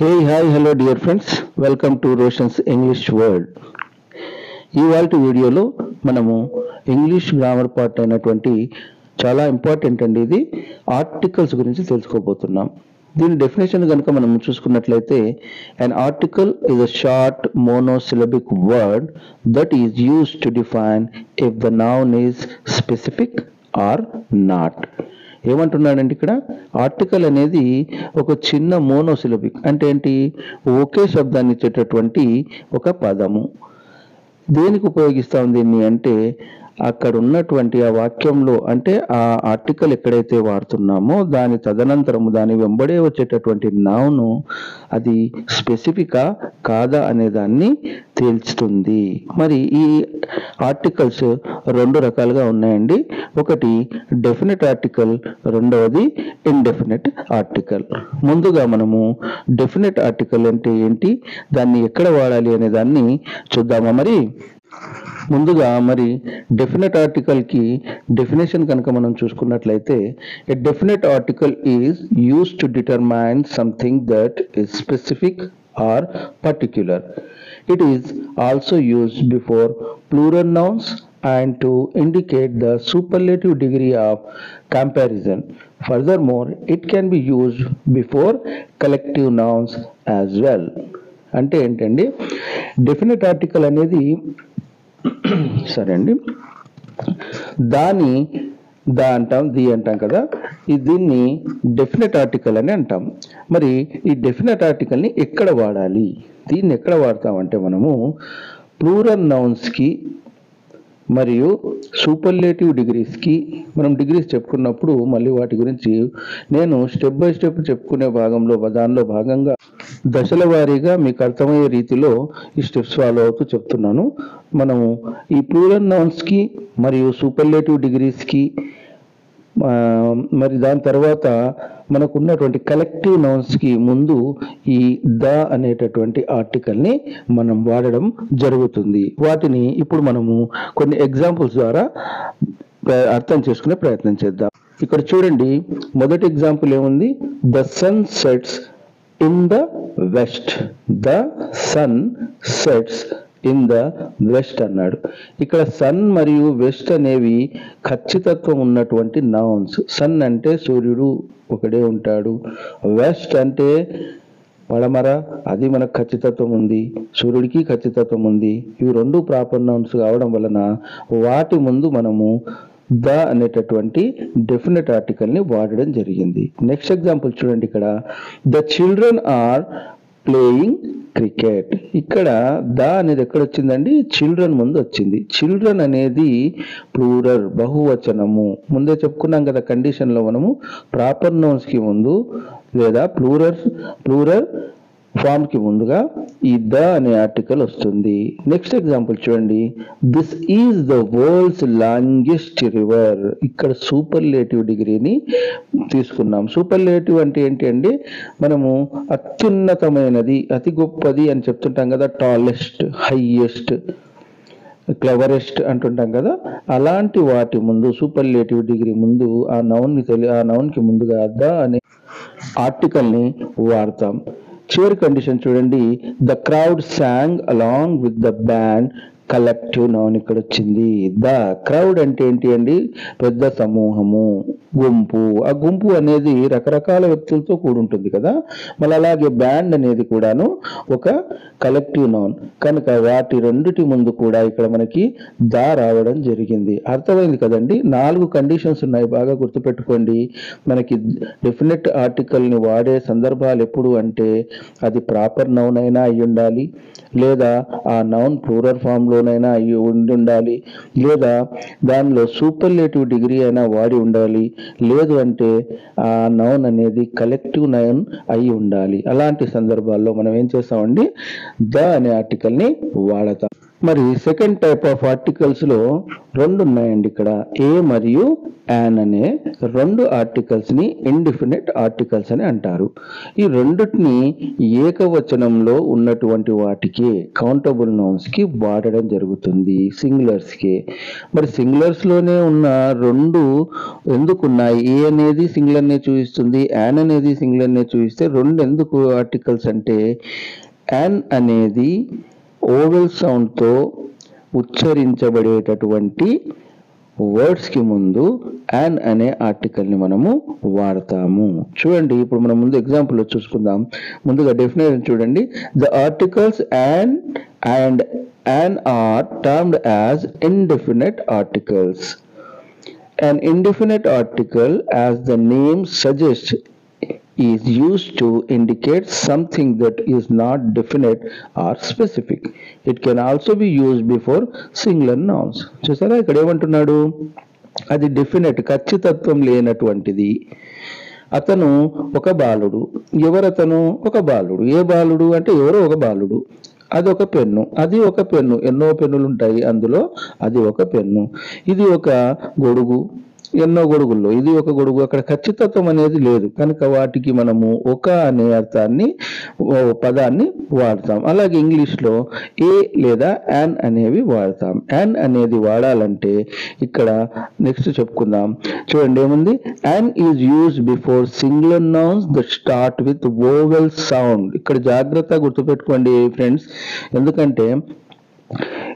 Hey, hi, hello dear friends. Welcome to Roshan's English World. ఇవాల్టి వీడియోలో మనము English grammar part అయినటువంటి చాలా ఇంపార్టెంట్ అండి ఇది ఆర్టికల్స్ గురించి తెలుసుకోబోతున్నాం. దీని డెఫినేషన్ కనుక మనం చూసుకున్నట్లయితే an article is a short monosyllabic word that is used to define if the noun is specific or not. ఏమంటున్నాడండి ఇక్కడ ఆర్టికల్ అనేది ఒక చిన్న మోనోసిలబిక్ అంటే ఏంటి ఒకే శబ్దాన్ని ఇచ్చేటటువంటి ఒక పదము. దేనికి ఉపయోగిస్తాం దీన్ని అంటే అక్కడ ఉన్నటువంటి ఆ వాక్యంలో అంటే ఆ ఆర్టికల్ ఎక్కడైతే వాడుతున్నామో దాని తదనంతరము దాని వెంబడే వచ్చేటటువంటి నౌను అది స్పెసిఫికా కాదా అనే దాన్ని తేల్చుతుంది. మరి ఈ ఆర్టికల్స్ రెండు రకాలుగా ఉన్నాయండి. ఒకటి డెఫినెట్ ఆర్టికల్, రెండవది ఇండెఫినెట్ ఆర్టికల్. ముందుగా మనము డెఫినెట్ ఆర్టికల్ అంటే ఏంటి, దాన్ని ఎక్కడ వాడాలి అనే దాన్ని చూద్దామా. ముందుగా డెఫినెట్ ఆర్టికల్కి డెఫినేషన్ కనుక మనం చూసుకున్నట్లయితే a definite article is used to determine something that is specific or particular. It is also used before plural nouns and to indicate the superlative degree of comparison. Furthermore, it can be used before collective nouns as well. అంటే ఏంటండి definite article అనేది సరే అండి దా అంటాం, the అంటాం కదా, దీన్ని definite article అని అంటాం. మరి ఈ డెఫినెట్ ఆర్టికల్ని ఎక్కడ వాడాలి, దీన్ని ఎక్కడ వాడతామంటే మనము ప్లూరల్ నౌన్స్కి మరియు సూపర్లేటివ్ డిగ్రీస్కి. మనం డిగ్రీస్ చెప్పుకున్నప్పుడు మళ్ళీ వాటి గురించి నేను స్టెప్ బై స్టెప్ చెప్పుకునే దానిలో భాగంగా దశల వారీగా మీకు అర్థమయ్యే రీతిలో ఈ స్టెప్స్ ఫాలో అవుతూ చెప్తున్నాను. మనము ఈ ప్లూరల్ నౌన్స్కి మరియు సూపర్లేటివ్ డిగ్రీస్కి మరి దాని తర్వాత మనకు ఉన్నటువంటి కలెక్టివ్ నౌన్స్కి ముందు ఈ ద అనేటటువంటి ఆర్టికల్ని మనం వాడడం జరుగుతుంది. వాటిని ఇప్పుడు మనము కొన్ని ఎగ్జాంపుల్స్ ద్వారా అర్థం చేసుకునే ప్రయత్నం చేద్దాం. ఇక్కడ చూడండి, మొదటి ఎగ్జాంపుల్ ఏముంది, the sun sets in the west. The sun sets in the west అన్నాడు. ఇక్కడ సన్ మరియు వెస్ట్ అనేవి ఖచ్చితత్వం ఉన్నటువంటి నౌన్స్. సన్ అంటే సూర్యుడు ఒకడే ఉంటాడు, వెస్ట్ అంటే పడమర, అది మనకు ఖచ్చితత్వం ఉంది, సూర్యుడికి ఖచ్చితత్వం ఉంది. ఇవి రెండు ప్రాపర్ నౌన్స్ కావడం వలన వాటి ముందు మనము ద అనేటటువంటి డెఫినెట్ ఆర్టికల్ని వాడడం జరిగింది. నెక్స్ట్ ఎగ్జాంపుల్ చూడండి, ఇక్కడ the children are playing cricket. ఇక్కడ ద అనేది ఎక్కడ వచ్చిందండి, చిల్డ్రన్ ముందు వచ్చింది. చిల్డ్రన్ అనేది ప్లూరల్, బహువచనము. ముందే చెప్పుకున్నాం కదా కండిషన్లో మనము ప్రాపర్ నౌన్స్కి ముందు లేదా ప్లూరల్ ఫామ్కి ముందుగా ఈ ద అనే ఆర్టికల్ వస్తుంది. నెక్స్ట్ ఎగ్జాంపుల్ చూడండి, this is the world's longest river. ఇక్కడ సూపర్లేటివ్ డిగ్రీని తీసుకున్నాం. సూపర్లేటివ్ అంటే ఏంటి అండి, మనము అత్యున్నతమైనది, అతి గొప్పది అని చెప్తుంటాం కదా, టాలెస్ట్, హైయెస్ట్, క్లెవరెస్ట్ అంటుంటాం కదా, అలాంటి వాటి ముందు సూపర్లేటివ్ డిగ్రీ ముందు ఆ నౌన్కి ముందుగా ద అనే ఆర్టికల్ని వాడతాం. చివరి కండిషన్ చూడండి, the crowd song along with the band. Collective noun ఇక్కడ వచ్చింది. ద క్రౌడ్ అంటే ఏంటి అండి, పెద్ద సమూహము, గుంపు. ఆ గుంపు అనేది రకరకాల వ్యక్తులతో కూడుంటుంది కదా, మళ్ళీ అలాగే బ్యాండ్ అనేది కూడాను ఒక కలెక్టివ్ నౌన్ కనుక వాటి రెండిటి ముందు కూడా ఇక్కడ మనకి ద రావడం జరిగింది. అర్థమైంది కదండి. 4 కండిషన్స్ ఉన్నాయి, బాగా గుర్తుపెట్టుకోండి. మనకి డెఫినెట్ ఆర్టికల్ని వాడే సందర్భాలు ఎప్పుడు అంటే అది ప్రాపర్ నౌన్ అయినా అయి ఉండాలి, లేదా ఆ నౌన్ ప్లూరల్ ఫామ్లోనైనా అయి ఉండాలి, లేదా దానిలో సూపర్లేటివ్ డిగ్రీ అయినా వాడి ఉండాలి, లేదు అంటే ఆ నౌన్ అనేది కలెక్టివ్ నౌన్ అయి ఉండాలి. అలాంటి సందర్భాల్లో మనం ఏం చేస్తామండి, ద అనే ఆర్టికల్ని వాడతాం. మరి సెకండ్ టైప్ ఆఫ్ ఆర్టికల్స్ లో రెండు ఉన్నాయండి. ఇక్కడ ఏ మరియు యాన్ అనే రెండు ఆర్టికల్స్ ని ఇండిఫినిట్ ఆర్టికల్స్ అని అంటారు. ఈ రెండిటిని ఏకవచనంలో ఉన్నటువంటి వాటికి కౌంటబుల్ నౌన్స్ కి వాడడం జరుగుతుంది, సింగులర్స్ కి. మరి సింగులర్స్ లోనే ఉన్న రెండు ఎందుకు ఉన్నాయి? ఏ అనేది సింగులర్ నే చూపిస్తుంది, యాన్ అనేది సింగులర్ నే చూపిస్తే రెండు ఎందుకు ఆర్టికల్స్ అంటే, యాన్ అనేది ఓవెల్ సౌండ్తో ఉచ్చరించబడేటటువంటి వర్డ్స్కి ముందు యాన్ అనే ఆర్టికల్ని మనము వాడతాము. చూడండి, ఇప్పుడు మనం ముందు ఎగ్జాంపుల్ చూసుకుందాం. ముందుగా డెఫినేషన్ చూడండి. The articles an and an are termed as indefinite articles. An indefinite article, as the name suggests, is used to indicate something that is not definite or specific. It can also be used before singular nouns. చూసారా ఇక్కడ ఏమంటున్నాడు? అది definite, ఖచ్చితత్వం లేనటువంటిది. అతను ఒక బాలుడు. ఎవరతను? ఒక బాలుడు. ఏ బాలుడు అంటే ఎవరో ఒక బాలుడు. అది ఒక పెన్ను, అది ఒక పెన్ను, ఎన్నో పెన్నులు ఉంటాయి అందులో, అది ఒక పెన్ను. ఇది ఒక గొడుగు, ఎన్నో గొడుగుల్లో ఇది ఒక గొడుగు. అక్కడ ఖచ్చితత్వం అనేది లేదు కనుక వాటికి మనము ఒక అనే అర్థాన్ని, పదాన్ని వాడతాం. అలాగే ఇంగ్లీష్లో ఏ లేదా యాన్ అనేవి వాడతాం. యాన్ అనేది వాడాలంటే ఇక్కడ నెక్స్ట్ చెప్పుకుందాం. చూడండి ఏముంది? An is use before singular nouns that start with vowel sound. ఇక్కడ జాగ్రత్తగా గుర్తుపెట్టుకోండి ఫ్రెండ్స్, ఎందుకంటే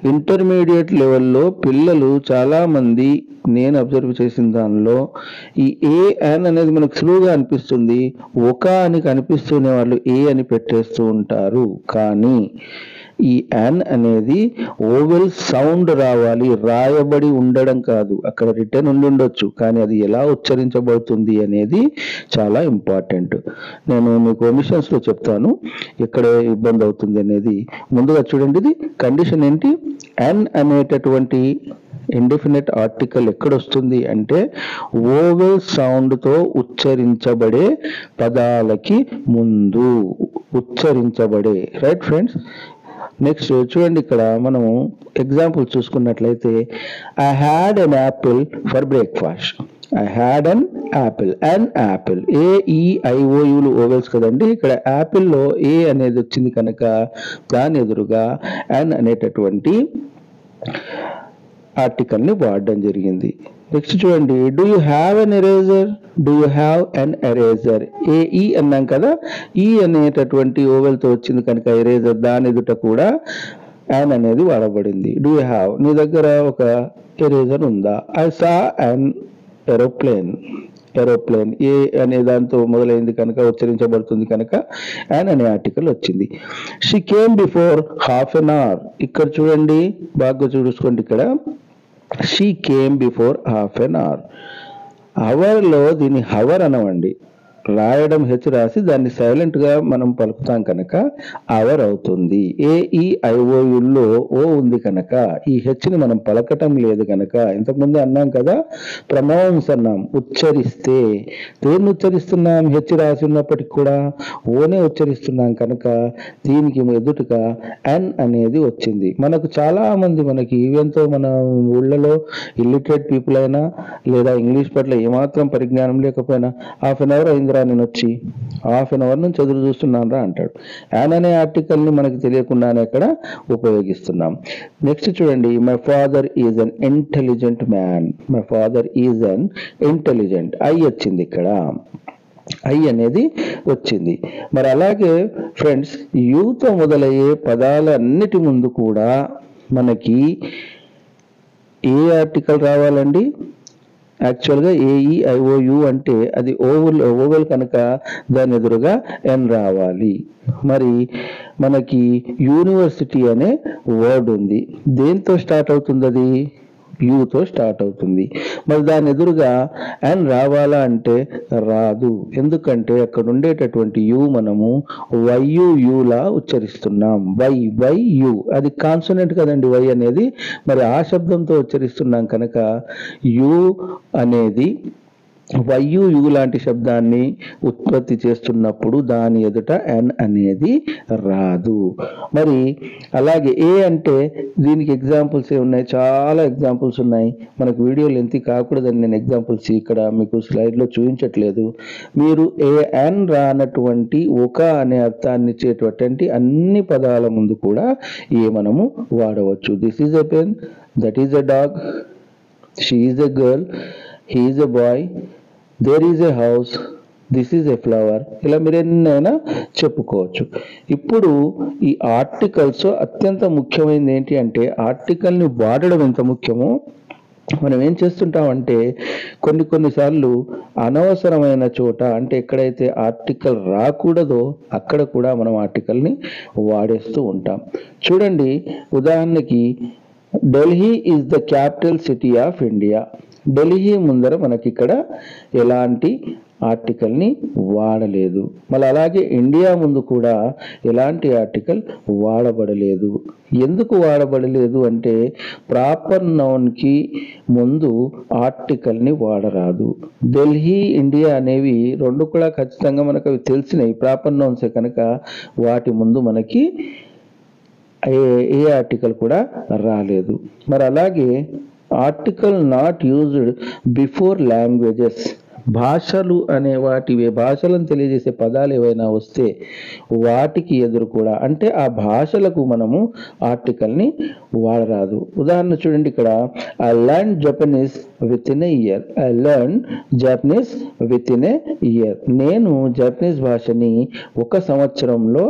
ఇంటర్మీడియట్ లెవెల్లో పిల్లలు చాలా మంది, నేను అబ్జర్వ్ చేసిన దానిలో, ఈ ఏ యాన్ అనేది మనకు సులువుగా అనిపిస్తుంది, ఒక అని కనిపిస్తూనే వాళ్ళు ఏ అని పెట్టేస్తూ ఉంటారు. కానీ ఈ యాన్ అనేది ఓవెల్ సౌండ్ రావాలి, రాయబడి ఉండడం కాదు. అక్కడ రిటర్న్ ఉండొచ్చు కానీ అది ఎలా ఉచ్చరించబడుతుంది అనేది చాలా ఇంపార్టెంట్. నేను మీకు ఒమిషన్స్ లో చెప్తాను ఎక్కడ ఇబ్బంది అవుతుంది అనేది. ముందుగా చూడండి, ఇది కండిషన్ ఏంటి? యాన్ అనేటటువంటి ఇండెఫినిట్ ఆర్టికల్ ఎక్కడొస్తుంది అంటే ఓవెల్ సౌండ్తో ఉచ్చరించబడే పదాలకి ముందు ఉచ్చరించబడే. Right friends? నెక్స్ట్ చూడండి, ఇక్కడ మనము ఎగ్జాంపుల్ చూసుకున్నట్లయితే, I had an apple for breakfast. I had an apple. An apple, AEIOUలు ఓవెల్స్ కదండి. ఇక్కడ యాపిల్లో ఏ అనేది వచ్చింది కనుక దాని ఎదురుగా అన్ అనేటటువంటి ఆర్టికల్ని వాడడం జరిగింది. నెక్స్ట్ చూడండి, do you have an eraser? Do you have an eraser. AE అన్నాం కదా, ఈ అనేటటువంటి ఓవెల్తో వచ్చింది కనుక ఎరేజర్, దాని ఎదుట కూడా యాన్ అనేది వాడబడింది. డూ యూ హ్యావ్, నీ దగ్గర ఒక ఎరేజర్ ఉందా? I saw an aeroplane. Aeroplane A అనే దాంతో మొదలైంది కనుక ఉచ్చరించబడుతుంది కనుక యాన్ అనే ఆర్టికల్ వచ్చింది. She came before half an hour. ఇక్కడ చూడండి, బాగా చూసుకోండి, ఇక్కడ she came before half an hour. అవర్లో దీన్ని హవర్ అనవండి, రాయడం హెచ్ రాసి దాన్ని సైలెంట్ గా మనం పలుకుతాం కనుక అవర్ అవుతుంది. AEIOUల్లో ఓ ఉంది కనుక ఈ హెచ్ ని మనం పలకటం లేదు కనుక, ఇంతకుముందే అన్నాం కదా ప్రొనౌన్స్ అన్నాం, ఉచ్చరిస్తే దేన్ని ఉచ్చరిస్తున్నాం? హెచ్ రాసి ఉన్నప్పటికి కూడా ఓనే ఉచ్చరిస్తున్నాం కనుక దీనికి ఎదుటిగా అన్ అనేది వచ్చింది. మనకు చాలా మంది, మనకి ఈవెంతో మన ఊళ్ళలో ఇల్లిటరేట్ పీపుల్ అయినా లేదా ఇంగ్లీష్ పట్ల ఏమాత్రం పరిజ్ఞానం లేకపోయినా హాఫ్ అన్ అవర్ అయిందిరా నేను వచ్చి, హాఫ్ అన్ అవర్ నుంచి ఎదురు చూస్తున్నాను రా అంటాడు. యాన్ అనే ఆర్టికల్ ని మనకి తెలియకుండానే ఇక్కడ ఉపయోగిస్తున్నాం. నెక్స్ట్ చూడండి, my father is an intelligent man. My father is an intelligent. I వచ్చింది ఇక్కడ, ఐ అనేది వచ్చింది. మరి అలాగే ఫ్రెండ్స్, యూతో మొదలయ్యే పదాలన్నిటి ముందు కూడా మనకి ఏ ఆర్టికల్ రావాలండి? యాక్చువల్గా AEIOU అంటే అది ఓవెల్ కనుక దాని ఎదురుగా ఎన్ రావాలి. మరి మనకి యూనివర్సిటీ అనే వర్డ్ ఉంది, దేంతో స్టార్ట్ అవుతుంది? అది యూతో స్టార్ట్ అవుతుంది. మరి దాని ఎదురుగా అండ్ రావాలా అంటే రాదు. ఎందుకంటే అక్కడ ఉండేటటువంటి యు మనము YUలా ఉచ్చరిస్తున్నాం. YU అది కాన్సోనెంట్ కదండి వై అనేది. మరి ఆ శబ్దంతో ఉచ్చరిస్తున్నాం కనుక యు అనేది వయు యు లాంటి శబ్దాన్ని ఉత్పత్తి చేస్తున్నప్పుడు దాని ఎదుట ఎన్ అనేది రాదు. మరి అలాగే ఏ అంటే దీనికి ఎగ్జాంపుల్స్ ఉన్నాయి, చాలా ఎగ్జాంపుల్స్ ఉన్నాయి. మనకు వీడియో లెంత్ కాకూడదని నేను ఎగ్జాంపుల్స్ ఇక్కడ మీకు స్లైడ్లో చూపించట్లేదు. మీరు ఏ ఎన్ రానటువంటి ఒక అనే అర్థాన్ని ఇచ్చేటటువంటి అన్ని పదాల ముందు కూడా ఏ మనము వాడవచ్చు. This is a pen, that is a dog, she is a girl, he is a boy, there is a house, this is a flower. ఇలా మీరు ఎన్నైనా చెప్పుకోవచ్చు. ఇప్పుడు ఈ ఆర్టికల్స్ అత్యంత ముఖ్యమైనది ఏంటి అంటే ఆర్టికల్ని వాడడం ఎంత ముఖ్యమో మనం ఏం చేస్తుంటామంటే కొన్నిసార్లు అనవసరమైన చోట అంటే ఎక్కడైతే ఆర్టికల్ రాకూడదో అక్కడ కూడా మనం ఆర్టికల్ని వాడేస్తూ ఉంటాం. చూడండి, ఉదాహరణకి Delhi is the capital city of India. Delhi ముందర మనకి ఇక్కడ ఎలాంటి ఆర్టికల్ని వాడలేదు. మళ్ళీ అలాగే ఇండియా ముందు కూడా ఎలాంటి ఆర్టికల్ వాడబడలేదు. ఎందుకు వాడబడలేదు అంటే ప్రాపర్ నౌన్కి ముందు ఆర్టికల్ని వాడరాదు. ఢిల్లీ, ఇండియా అనేవి రెండు కూడా ఖచ్చితంగా మనకు అవి తెలిసినవి ప్రాపర్ నౌన్సే కనుక వాటి ముందు మనకి ఏ ఆర్టికల్ కూడా రాలేదు. మరి అలాగే article not used before languages. భాషలు అనే భాషలను తెలియజేసే పదాలు ఏవైనా వస్తే వాటికి ఎదురు కూడా అంటే ఆ భాషలకు మనము ఆర్టికల్ని వాడరాదు. ఉదాహరణ చూడండి, ఇక్కడ I learn Japanese with in a year. I learn Japanese with in a year. నేను జపనీస్ భాషని 1 సంవత్సరంలో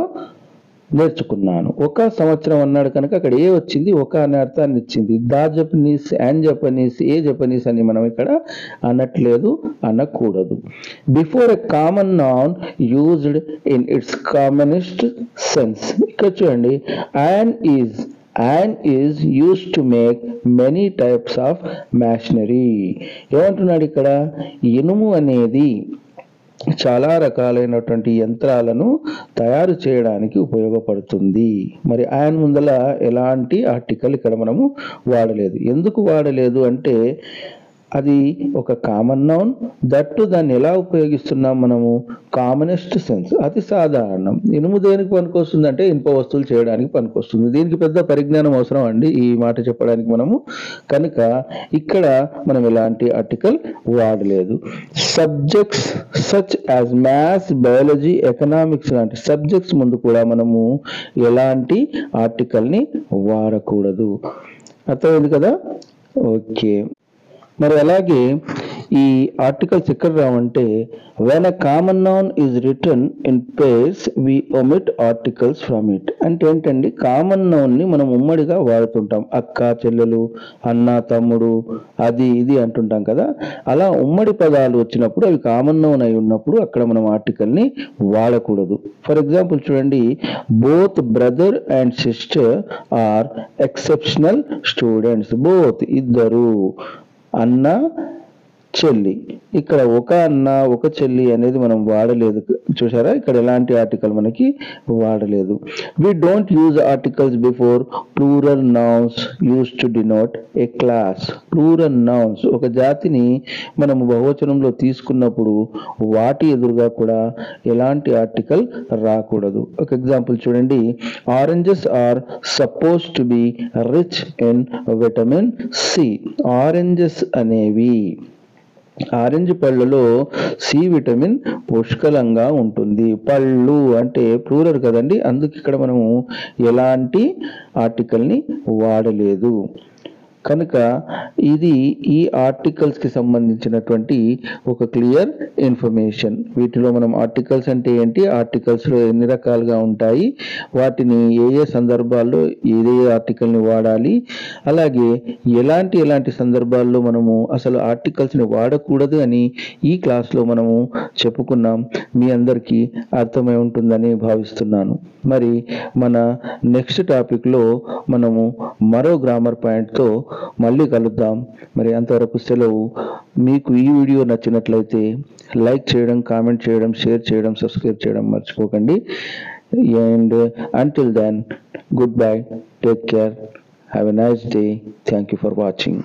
నేర్చుకున్నాను. 1 సంవత్సరం అన్నాడు కనుక అక్కడ ఏ వచ్చింది, ఒక అనే అర్థాన్ని ఇచ్చింది. The Japanese, and Japanese, a Japanese అని మనం ఇక్కడ అనట్లేదు, అనకూడదు. Before a common noun used in its commonest sense. ఇక్కడ చూడండి, and is used to make many types of machinery. ఏమంటున్నాడు ఇక్కడ, ఇనుము అనేది చాలా రకాలైనటువంటి యంత్రాలను తయారు చేయడానికి ఉపయోగపడుతుంది. మరి ఆయన ముందల ఎలాంటి ఆర్టికల్ ఇక్కడ మనము వాడలేదు. ఎందుకు వాడలేదు అంటే అది ఒక కామన్ నౌన్, దట్టు దాన్ని ఎలా ఉపయోగిస్తున్నాం మనము కామనెస్ట్ సెన్స్, అతి సాధారణం. ఇనుము దేనికి పనికొస్తుంది అంటే ఇనుప వస్తువులు చేయడానికి పనికొస్తుంది. దీనికి పెద్ద పరిజ్ఞానం అవసరం అండి ఈ మాట చెప్పడానికి మనము. కనుక ఇక్కడ మనం ఎలాంటి ఆర్టికల్ వాడలేదు. Subjects such as maths, biology, economics లాంటి సబ్జెక్ట్స్ ముందు కూడా మనము ఎలాంటి ఆర్టికల్ని వాడకూడదు. అర్థమైంది కదా? ఓకే. మరి అలాగే ఈ ఆర్టికల్స్ ఎక్కడ రావంటే when a common noun is written in pairs we omit articles from it. అంటే ఏంటండి, కామన్ నౌన్ ని మనం ఉమ్మడిగా వాడుతుంటాం. అక్క, చెల్లెలు, అన్న, తమ్ముడు, అది ఇది అంటుంటాం కదా. అలా ఉమ్మడి పదాలు వచ్చినప్పుడు అవి కామన్ నౌన్ అయి ఉన్నప్పుడు అక్కడ మనం ఆర్టికల్ ని వాడకూడదు. ఫర్ ఎగ్జాంపుల్ చూడండి, both brother and sister are exceptional students. Both ఇద్దరు, అన్న, చెల్లి. ఇక్కడ ఒక అన్న, ఒక చెల్లి అనేది మనం వాడలేదు. చూసారా, ఇక్కడ ఎలాంటి ఆర్టికల్ మనకి వాడలేదు. We don't use articles before plural nouns use to denote a class. Plural nouns ఒక జాతిని మనము బహువచనంలో తీసుకున్నప్పుడు వాటి ఎదురుగా కూడా ఎలాంటి ఆర్టికల్ రాకూడదు. ఒక ఎగ్జాంపుల్ చూడండి, oranges are suppose to be rich in vitamin C. Oranges అనేవి, ఆరెంజ్ పళ్ళలో సి విటమిన్ పుష్కలంగా ఉంటుంది. పళ్ళు అంటే ప్లూరల్ కదండి, అందుకు ఇక్కడ మనము ఎలాంటి ఆర్టికల్ని వాడలేదు. కనుక ఇది ఈ ఆర్టికల్స్కి సంబంధించినటువంటి ఒక క్లియర్ ఇన్ఫర్మేషన్. వీటిలో మనం ఆర్టికల్స్ అంటే ఏంటి, ఆర్టికల్స్లో ఎన్ని రకాలుగా ఉంటాయి, వాటిని ఏ సందర్భాల్లో ఏ ఆర్టికల్ని వాడాలి, అలాగే ఎలాంటి సందర్భాల్లో మనము అసలు ఆర్టికల్స్ని వాడకూడదు అని ఈ క్లాస్లో మనము చెప్పుకున్నాం. మీ అందరికీ అర్థమై ఉంటుందని భావిస్తున్నాను. మరి మన నెక్స్ట్ టాపిక్లో మనము మరో గ్రామర్ పాయింట్తో మళ్ళీ కలుద్దాం. మరి అంతవరకు సెలవు. మీకు ఈ వీడియో నచ్చినట్లయితే లైక్ చేయడం, కామెంట్ చేయడం, షేర్ చేయడం, సబ్స్క్రైబ్ చేయడం మర్చిపోకండి. And until then, goodbye, take care, have a nice day. Thank you for watching.